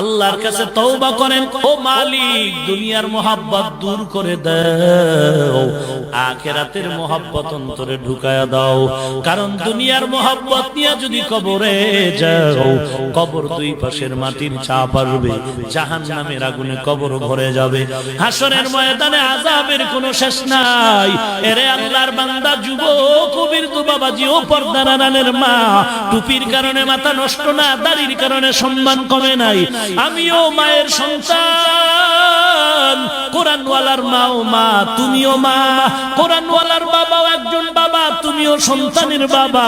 আল্লাহর কাছে তওবা করেন, ও মালিক দুনিয়ার মোহাব্বত দূর করে দাও, আখিরাতের মোহাব্বত অন্তরে ঢুকায়া দাও। কারণ দুনিয়ার মোহাব্বত নিয়ে যদি কবরে যাও, কবর দুই পাশের মাটির চাপ আসবে, জাহান্নামের আগুনে কবর ভরে যাবে, হাসরের ময়দানে আযাবের কোনো শেষ নাই। এরে আল্লাহর বান্দা, যুবক কবির তো বাবাজি ও পর্দার আড়ালের মা, টুপির কারণে মাথা নষ্ট না, দাড়ির কারণে সম্মান কমে নাই। আমিও মায়ের সন্তান, কোরআনওয়ালার মাও মা, তুমিও মা, কোরআনওয়ালার বাবাও একজন বাবা, তুমিও সন্তানের বাবা।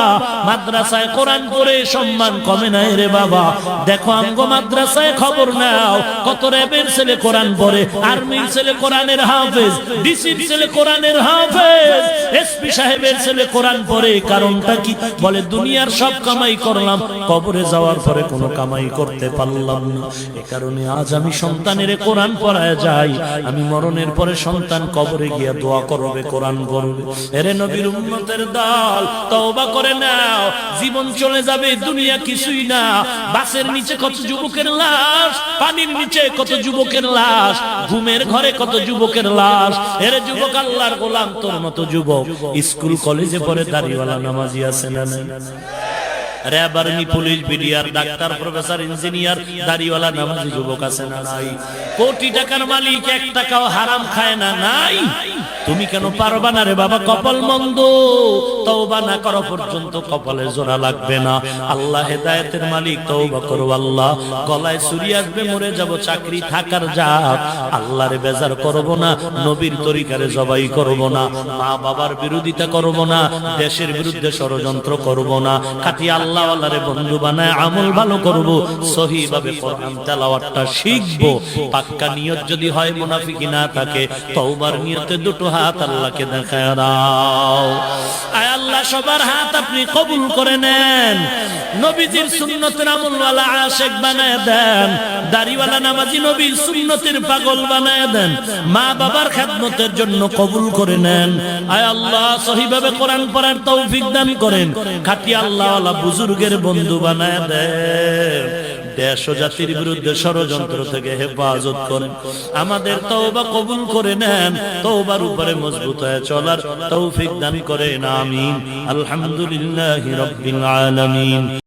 মাদ্রাসায় কোরআন পড়ে সম্মান কমে নাই রে বাবা। দেখো আমগো মাদ্রাসায় খবর নাও, কত র্যাবের ছেলে কোরআন পড়ে, আর্মির ছেলে কোরআনের হাফেজ, ডিসির ছেলে কোরআনের হাফেজ, এসপি সাহেবের ছেলে কোরআন পড়ে। কারণটা কি? বলে দুনিয়ার সব কামাই করলাম, কবরে যাওয়ার পরে কোনো কামাই করতে পারলাম না। এ কারণে আজ আমি সন্তানের কোরআন পড়ায় যাই, আমি মরণের পরে সন্তান কবরে গিয়া দোয়া করবে, কোরআন পড়বে। এরে নবীর উম্মতের দল, তওবা করে নাও, জীবন চলে যাবে, দুনিয়া কিছুই না। বাসের নিচে কত যুবকের লাশ, পানির নিচে কত যুবকের লাশ, ঘুমের ঘরে কত যুবকের লাশ। এরে যুবক, আল্লাহর গোলাম তোর মতো যুবক স্কুল কলেজে পড়ে দাড়িওয়ালা নামাজি আছে না নাই? RAB, army, police, BDR, doctor, professor, engineer, দাড়িওয়ালা নামাজি যুবক আছে না নাই? কোটি টাকার মালিক এক টাকাও হারাম খায় না, নাই? তুমি কেন পারবা না রে বাবা? কপাল মন্দ, তওবা না করা পর্যন্ত কপালে জোড়া লাগবে না। আল্লাহ হেদায়েতের মালিক, তওবা করো। আল্লাহ গলায় ছুরি আসবে, মরে যাব, চাকরি থাকার যাক, আল্লাহরে বেজার করব না, নবীর তরিকারে জবাই করব না, মা বাবার বিরোধিতা করব না, দেশের বিরুদ্ধে ষড়যন্ত্র করব না, খাঁটি আল্লাহ ওয়ালারে বন্ধু বানায় আমল ভালো করব, সহি ভাবে কোরআন তেলাওয়াতটা শিখব। পাক্কা নিয়ত যদি হয়, মুনাফিকি না থাকে, তওবার নিয়তে দুটো হাত আল্লাহকে দেখায় দাও। আয় আল্লাহ, সবার হাত আপনি কবুল করে নেন, নবীজির সুন্নতের আমলওয়ালা আশিক বানায় দেন, দাড়িওয়ালা নামাজি নবীর সুন্নতের পাগল বানায় দেন, মা বাবার খেদমতের জন্য কবুল করে নেন। আয় আল্লাহ, সহিভাবে কোরআন পড়ার তৌফিক দান করেন, খাঁটি আল্লাহওয়ালা বুজুর্গের বন্ধু বানায় দেন, দেশ ও জাতির বিরুদ্ধে ষড়যন্ত্র থেকে হেফাজত করেন। আমাদের তওবা কবুল করে নেন, তওবার উপরে মজবুত হয়ে চলার তৌফিক দান করেন। আমিন। আলহামদুলিল্লাহি রাব্বিল আলামিন।